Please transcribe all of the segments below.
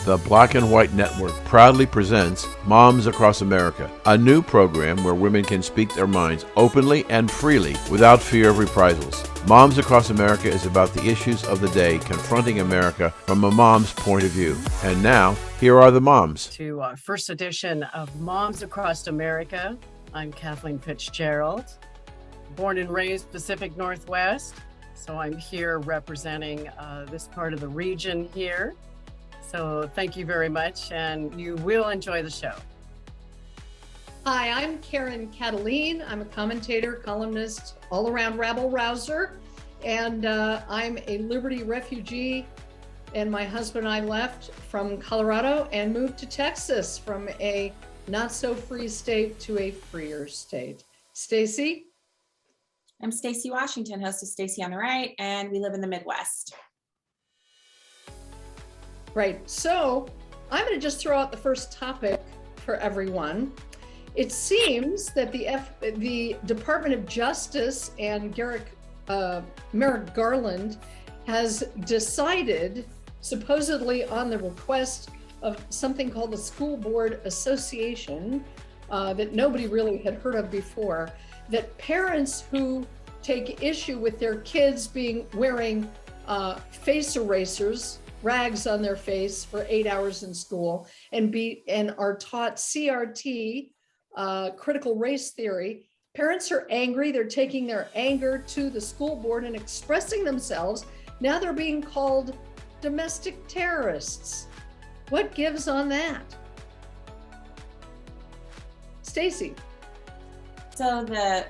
The Black and White Network proudly presents Moms Across America, a new program where women can speak their minds openly and freely without fear of reprisals. Moms Across America is about the issues of the day confronting America from a mom's point of view. And now, here are the moms. To our first edition of Moms Across America. I'm Kathleen Fitzgerald, born and raised Pacific Northwest. So I'm here representing this part of the region here. So thank you very much, and you will enjoy the show. Hi, I'm Karen Cataline. I'm a commentator, columnist, all-around rabble-rouser, and I'm a Liberty refugee, and my husband and I left from Colorado and moved to Texas from a not-so-free state to a freer state. Stacy? I'm Stacy Washington, host of Stacy on the Right, and we live in the Midwest. Right, so I'm going to just throw out the first topic for everyone. It seems that the Department of Justice and Merrick Garland has decided, supposedly on the request of something called the School Board Association, that nobody really had heard of before, that parents who take issue with their kids wearing face erasers, rags on their face for 8 hours in school, and are taught CRT, critical race theory. Parents are angry. They're taking their anger to the school board and expressing themselves. Now they're being called domestic terrorists. What gives on that? Stacy. So the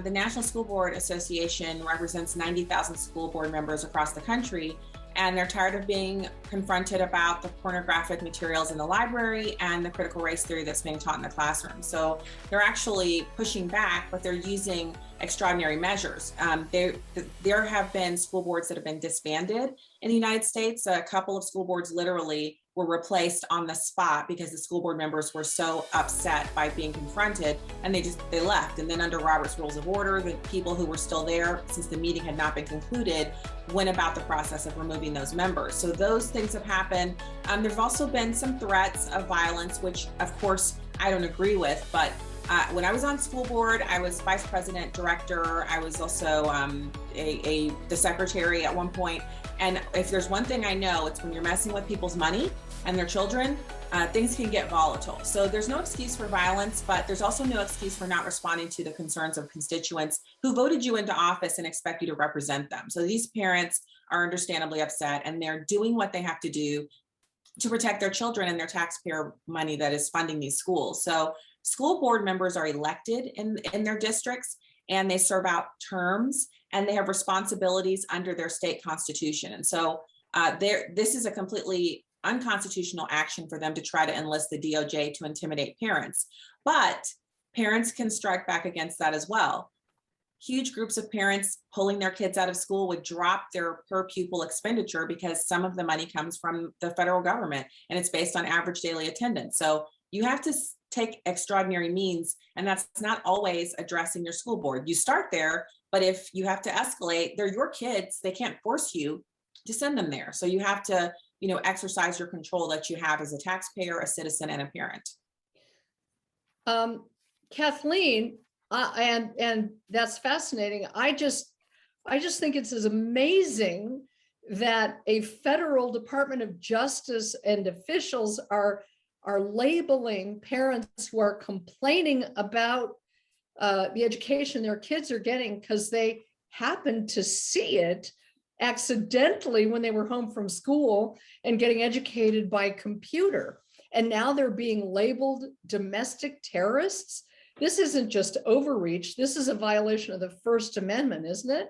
National School Board Association represents 90,000 school board members across the country, and they're tired of being confronted about the pornographic materials in the library and the critical race theory that's being taught in the classroom. So they're actually pushing back, but they're using extraordinary measures. There have been school boards that have been disbanded in the United States. A couple of school boards literally were replaced on the spot because the school board members were so upset by being confronted, and they left. And then under Robert's Rules of Order, the people who were still there, since the meeting had not been concluded, went about the process of removing those members. So those things have happened. There's also been some threats of violence, which of course I don't agree with, but when I was on school board, I was vice president, director. I was also the secretary at one point. And if there's one thing I know, it's when you're messing with people's money and their children, things can get volatile. So there's no excuse for violence, but there's also no excuse for not responding to the concerns of constituents who voted you into office and expect you to represent them. So these parents are understandably upset, and they're doing what they have to do to protect their children and their taxpayer money that is funding these schools. So school board members are elected in their districts, and they serve out terms, and they have responsibilities under their state constitution. And so this is a completely unconstitutional action for them to try to enlist the DOJ to intimidate parents. But parents can strike back against that as well. Huge groups of parents pulling their kids out of school would drop their per pupil expenditure because some of the money comes from the federal government, and it's based on average daily attendance. So you have to take extraordinary means, and that's not always addressing your school board. You start there, but if you have to escalate, they're your kids. They can't force you to send them there. So you have to, exercise your control that you have as a taxpayer, a citizen, and a parent. Kathleen, and that's fascinating. I just think it's as amazing that a federal Department of Justice and officials are labeling parents who are complaining about the education their kids are getting because they happened to see it accidentally when they were home from school and getting educated by computer. And now they're being labeled domestic terrorists. This isn't just overreach. This is a violation of the First Amendment, isn't it?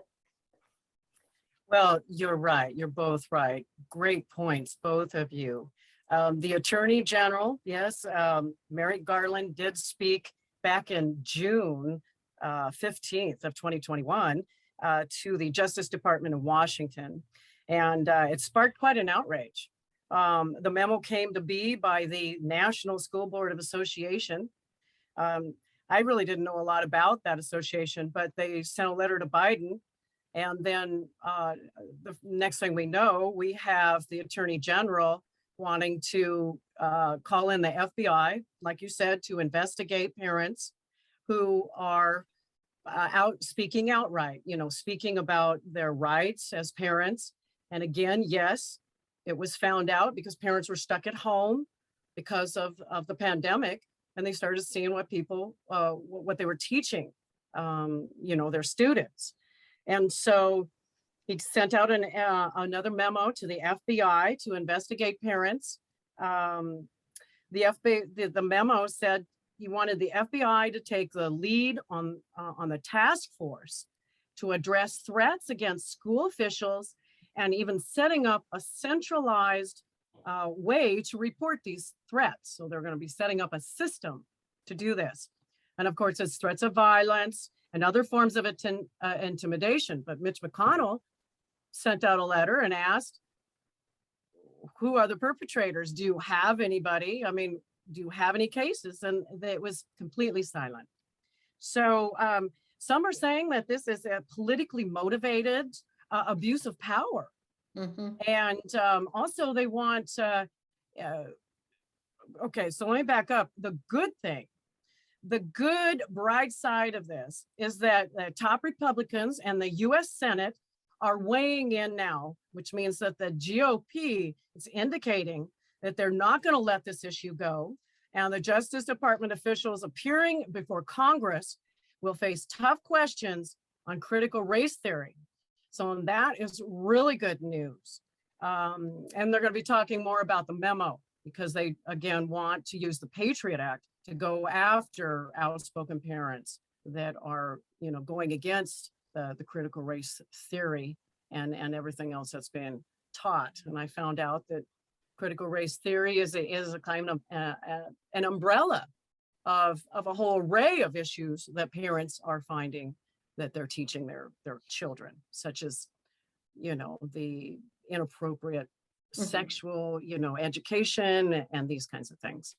Well, you're right. You're both right. Great points, both of you. The Attorney General, yes, Merrick Garland did speak back in June 15th of 2021 to the Justice Department of Washington, and it sparked quite an outrage. The memo came to be by the National School Board of Association. I really didn't know a lot about that association, but they sent a letter to Biden. And then the next thing we know, we have the Attorney General wanting to call in the FBI, like you said, to investigate parents who are speaking outright, speaking about their rights as parents. And again, yes, it was found out because parents were stuck at home because of the pandemic, and they started seeing what they were teaching, their students. And so he sent out another memo to the FBI to investigate parents. The memo said he wanted the FBI to take the lead on the task force to address threats against school officials, and even setting up a centralized way to report these threats. So they're going to be setting up a system to do this. And of course, it's threats of violence and other forms of intimidation. But Mitch McConnell sent out a letter and asked, who are the perpetrators? Do you have anybody? I mean, do you have any cases? And it was completely silent. So some are saying that this is a politically motivated abuse of power. Mhm. And also they want, okay, so let me back up. The good bright side of this is that the top Republicans and the US Senate are weighing in now, which means that the GOP is indicating that they're not going to let this issue go. And the Justice Department officials appearing before Congress will face tough questions on critical race theory. So that is really good news. And they're going to be talking more about the memo because they, again, want to use the Patriot Act to go after outspoken parents that are, going against the critical race theory and everything else that's been taught. And I found out that critical race theory is a kind of an umbrella of a whole array of issues that parents are finding that they're teaching their children, such as, the inappropriate sexual, education and these kinds of things.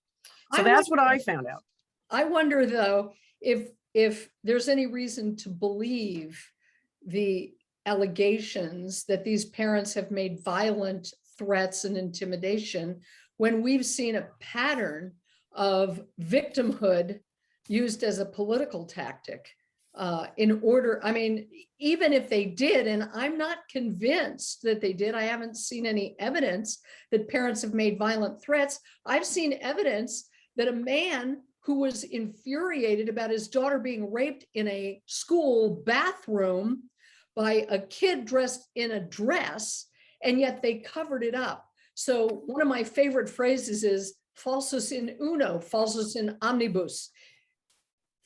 So that's what I found out. I wonder though, if there's any reason to believe the allegations that these parents have made violent threats and intimidation when we've seen a pattern of victimhood used as a political tactic even if they did, and I'm not convinced that they did, I haven't seen any evidence that parents have made violent threats. I've seen evidence that a man who was infuriated about his daughter being raped in a school bathroom by a kid dressed in a dress, and yet they covered it up. So one of my favorite phrases is falsus in uno, falsus in omnibus.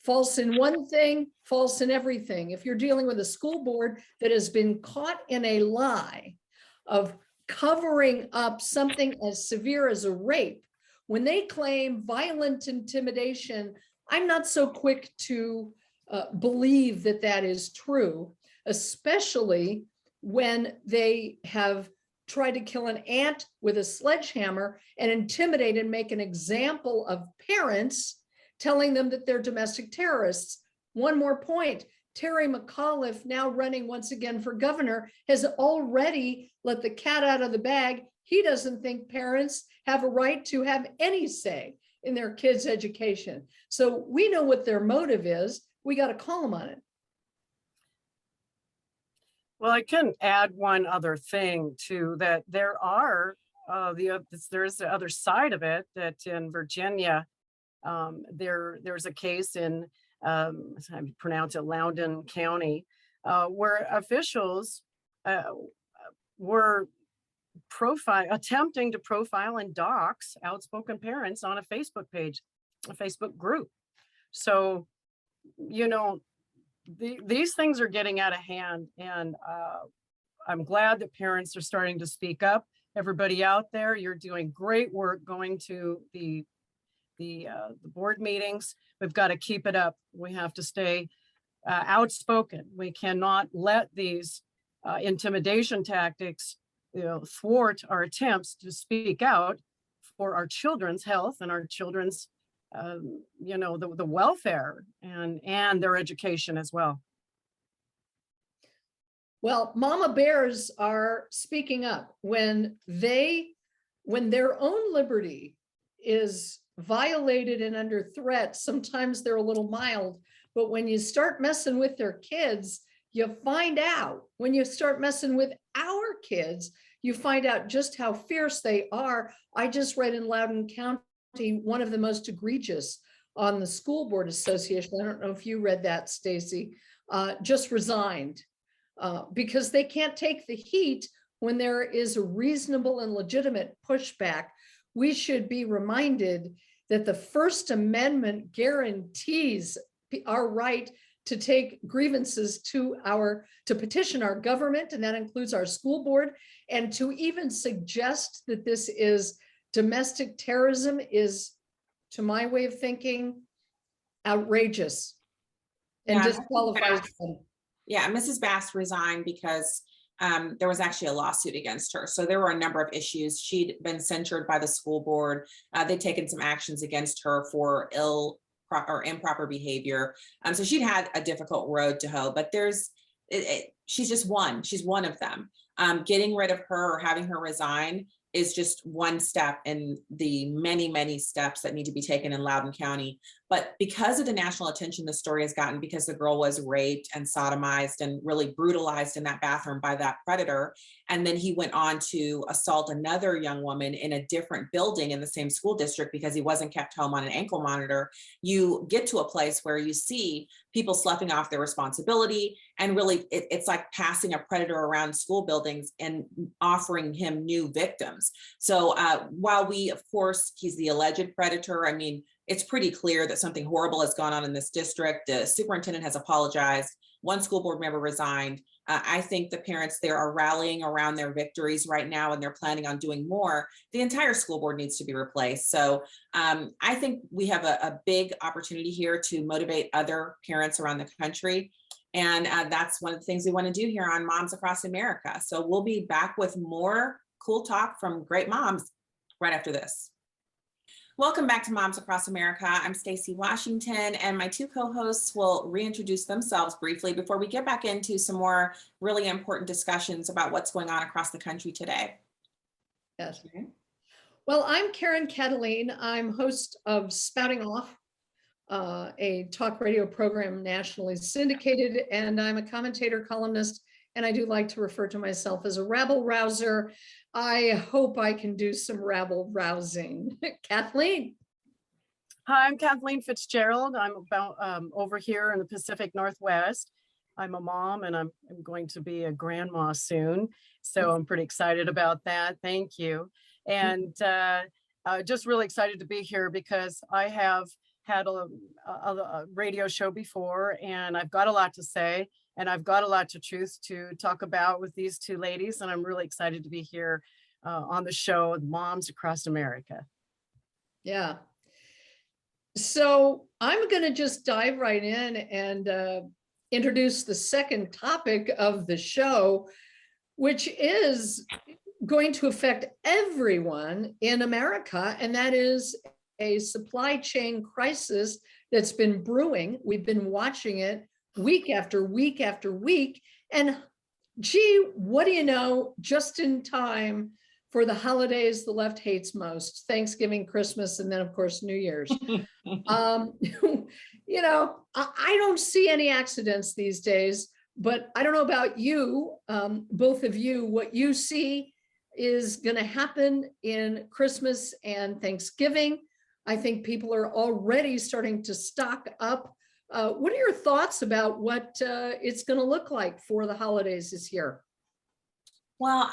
False in one thing, false in everything. If you're dealing with a school board that has been caught in a lie of covering up something as severe as a rape, when they claim violent intimidation, I'm not so quick to believe that that is true, especially when they have tried to kill an ant with a sledgehammer and intimidate and make an example of parents, telling them that they're domestic terrorists. One more point, Terry McAuliffe, now running once again for governor, has already let the cat out of the bag. He doesn't think parents have a right to have any say in their kids' education. So we know what their motive is. We got to call them on it. Well, I can add one other thing too, that there are there's the other side of it, that in Virginia, there's a case in, I pronounce it Loudoun County, where officials were attempting to profile and dox outspoken parents on a Facebook page, a Facebook group. So, these things are getting out of hand, and I'm glad that parents are starting to speak up. Everybody out there, you're doing great work going to the board meetings. We've got to keep it up. We have to stay outspoken. We cannot let these intimidation tactics, thwart our attempts to speak out for our children's health and our children's, the welfare and their education as well. Well, mama bears are speaking up when they when their own liberty is violated and under threat, sometimes they're a little mild, but when you start messing with their kids, you find out. When you start messing with our kids, you find out just how fierce they are. I just read in Loudoun County, one of the most egregious on the School Board Association. I don't know if you read that, Stacy, just resigned because they can't take the heat when there is a reasonable and legitimate pushback. We should be reminded that the First Amendment guarantees our right to take grievances to petition our government, and that includes our school board, and to even suggest that this is domestic terrorism is, to my way of thinking, outrageous and Yeah, disqualifies them. Yeah, Mrs. Bass resigned because there was actually a lawsuit against her. So there were a number of issues. She'd been censured by the school board. They'd taken some actions against her for improper behavior. So she'd had a difficult road to hoe, but she's just one. She's one of them. Getting rid of her or having her resign is just one step in the many, many steps that need to be taken in Loudoun County. But because of the national attention the story has gotten, because the girl was raped and sodomized and really brutalized in that bathroom by that predator, and then he went on to assault another young woman in a different building in the same school district because he wasn't kept home on an ankle monitor, you get to a place where you see people sloughing off their responsibility, and really it's like passing a predator around school buildings and offering him new victims. So while of course, he's the alleged predator, I mean, it's pretty clear that something horrible has gone on in this district. The superintendent has apologized. One school board member resigned. I think the parents there are rallying around their victories right now, and they're planning on doing more. The entire school board needs to be replaced. So I think we have a big opportunity here to motivate other parents around the country. And that's one of the things we want to do here on Moms Across America. So we'll be back with more cool talk from great moms right after this. Welcome back to Moms Across America. I'm Stacy Washington, and my two co-hosts will reintroduce themselves briefly before we get back into some more really important discussions about what's going on across the country today. Yes. Well, I'm Karen Cataline. I'm host of Spouting Off, a talk radio program nationally syndicated, and I'm a commentator, columnist, and I do like to refer to myself as a rabble rouser. I hope I can do some rabble rousing. Kathleen. Hi, I'm Kathleen Fitzgerald. I'm about over here in the Pacific Northwest. I'm a mom, and I'm going to be a grandma soon. So I'm pretty excited about that. Thank you. And just really excited to be here because I have had a radio show before, and I've got a lot to say, and I've got a lot of truth to talk about with these two ladies. And I'm really excited to be here on the show, Moms Across America. Yeah. So I'm going to just dive right in and introduce the second topic of the show, which is going to affect everyone in America, and that is a supply chain crisis that's been brewing. We've been watching it week after week after week. And gee, what do you know, just in time for the holidays the left hates most, Thanksgiving, Christmas, and then of course, New Year's. You know, I don't see any accidents these days, but I don't know about you, both of you, what you see is going to happen in Christmas and Thanksgiving. I think people are already starting to stock up. What are your thoughts about what it's going to look like for the holidays this year? Well,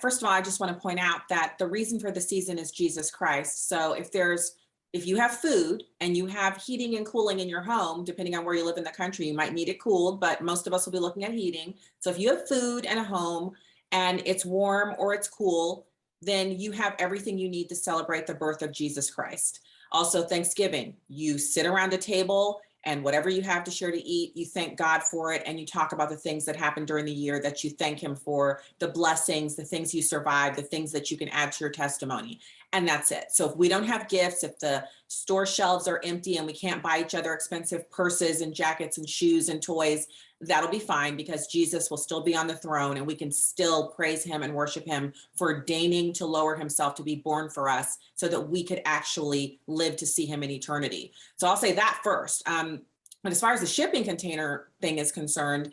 first of all, I just want to point out that the reason for the season is Jesus Christ. So if you have food and you have heating and cooling in your home, depending on where you live in the country, you might need it cooled, but most of us will be looking at heating. So if you have food and a home and it's warm or it's cool, then you have everything you need to celebrate the birth of Jesus Christ. Also, Thanksgiving, you sit around a table and whatever you have to share to eat, you thank God for it. And you talk about the things that happened during the year that you thank him for, the blessings, the things you survived, the things that you can add to your testimony. and that's it. So if we don't have gifts, if the store shelves are empty and we can't buy each other expensive purses and jackets and shoes and toys, that'll be fine, because Jesus will still be on the throne and we can still praise him and worship him for deigning to lower himself to be born for us so that we could actually live to see him in eternity. So I'll say that first. But as far as the shipping container thing is concerned,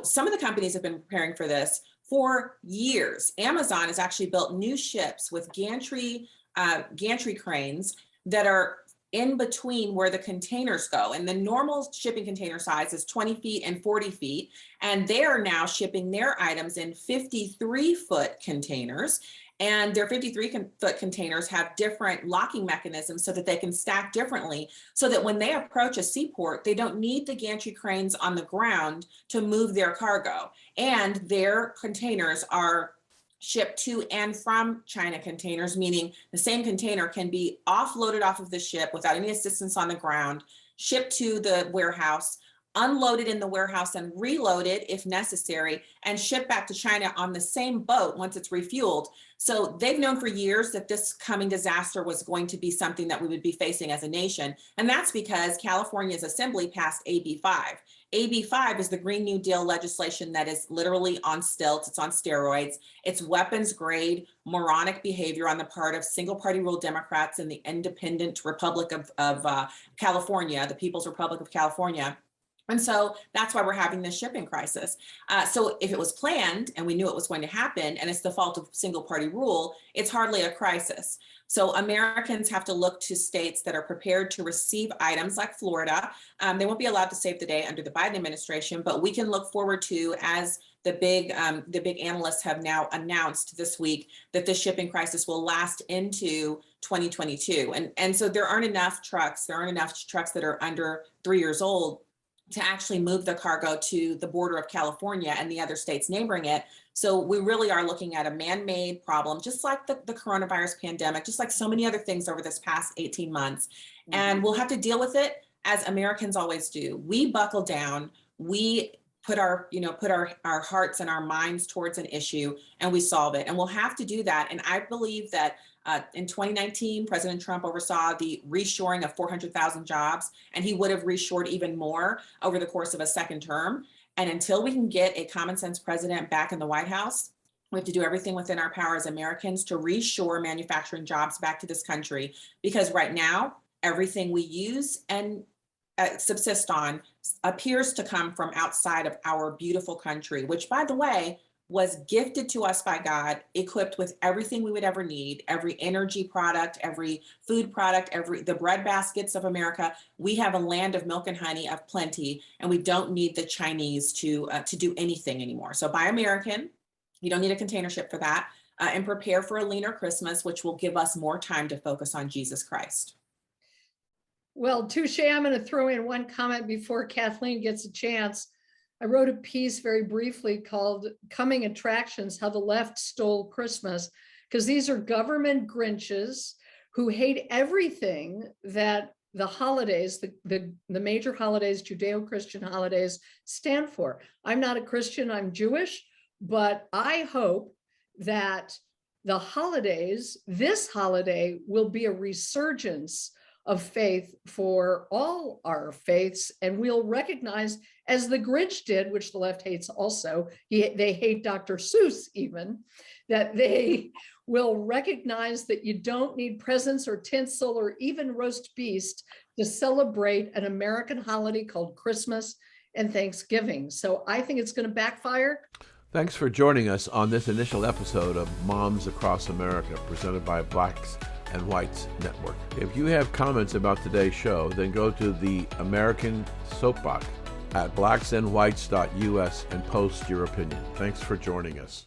some of the companies have been preparing for this for years. Amazon has actually built new ships with gantry cranes that are in between where the containers go. And the normal shipping container size is 20 feet and 40 feet. And they are now shipping their items in 53-foot containers. And their 53-foot containers have different locking mechanisms so that they can stack differently, so that when they approach a seaport, they don't need the gantry cranes on the ground to move their cargo. And their containers are shipped to and from China containers, meaning the same container can be offloaded off of the ship without any assistance on the ground, shipped to the warehouse, unloaded in the warehouse and reloaded if necessary, and shipped back to China on the same boat once it's refueled. So they've known for years that this coming disaster was going to be something that we would be facing as a nation. And that's because California's assembly passed AB 5. AB 5 is the Green New Deal legislation that is literally on stilts. It's on steroids. It's weapons grade, moronic behavior on the part of single party rule Democrats in the independent Republic of California, the People's Republic of California. And so that's why we're having this shipping crisis. So if it was planned and we knew it was going to happen and it's the fault of single party rule, it's hardly a crisis. So Americans have to look to states that are prepared to receive items like Florida. They won't be allowed to save the day under the Biden administration, but we can look forward to, as the big analysts have now announced this week, that this shipping crisis will last into 2022. And so there aren't enough trucks. There aren't enough trucks that are under 3 years old to actually move the cargo to the border of California and the other states neighboring it. So we really are looking at a man-made problem, just like the coronavirus pandemic, just like so many other things over this past 18 months. Mm-hmm. And we'll have to deal with it as Americans always do. We buckle down, we put our hearts and our minds towards an issue, and we solve it. And we'll have to do that. And I believe that in 2019, President Trump oversaw the reshoring of 400,000 jobs, and he would have reshored even more over the course of a second term. And until we can get a common sense president back in the White House, we have to do everything within our power as Americans to reshore manufacturing jobs back to this country. Because right now, everything we use and subsist on appears to come from outside of our beautiful country, which, by the way, was gifted to us by God, equipped with everything we would ever need, every energy product, every food product, the bread baskets of America. We have a land of milk and honey of plenty, and we don't need the Chinese to do anything anymore. So buy American. You don't need a container ship for that, and prepare for a leaner Christmas, which will give us more time to focus on Jesus Christ. Well, touche, I'm going to throw in one comment before Kathleen gets a chance. I wrote a piece very briefly called Coming Attractions, How the Left Stole Christmas, because these are government Grinches who hate everything that the holidays, the major holidays, Judeo-Christian holidays stand for. I'm not a Christian, I'm Jewish, but I hope that the holidays, this holiday, will be a resurgence of faith for all our faiths, and we'll recognize, as the Grinch did, which the left hates also, they hate Dr. Seuss even, that they will recognize that you don't need presents or tinsel or even roast beast to celebrate an American holiday called Christmas and Thanksgiving. So I think it's going to backfire. Thanks for joining us on this initial episode of Moms Across America, presented by Blacks and Whites Network. If you have comments about today's show, then go to the American Soapbox at blacksandwhites.us and post your opinion. Thanks for joining us.